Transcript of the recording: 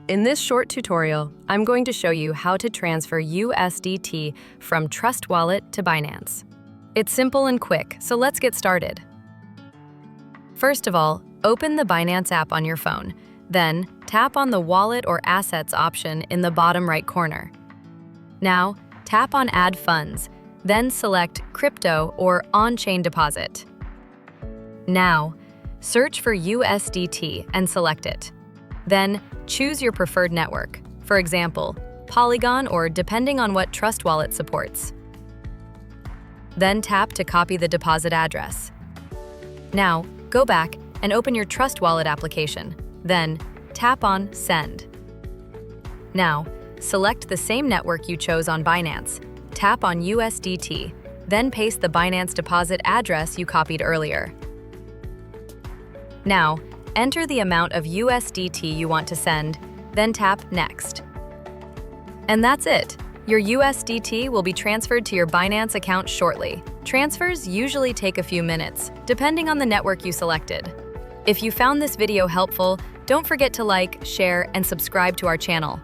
In this short tutorial, I'm going to show you how to transfer USDT from Trust Wallet to Binance. It's simple and quick, so let's get started. First of all, open the Binance app on your phone. Then, tap on the Wallet or Assets option in the bottom right corner. Now, tap on Add Funds, then select Crypto or On-Chain Deposit. Now, search for USDT and select it. Then, choose your preferred network, for example, Polygon or depending on what Trust Wallet supports. Then tap to copy the deposit address. Now, go back and open your Trust Wallet application. Then, tap on Send. Now, select the same network you chose on Binance. Tap on USDT, then paste the Binance deposit address you copied earlier. Now, enter the amount of USDT you want to send, then tap Next. And that's it. Your USDT will be transferred to your Binance account shortly. Transfers usually take a few minutes, depending on the network you selected. If you found this video helpful, don't forget to like, share, and subscribe to our channel.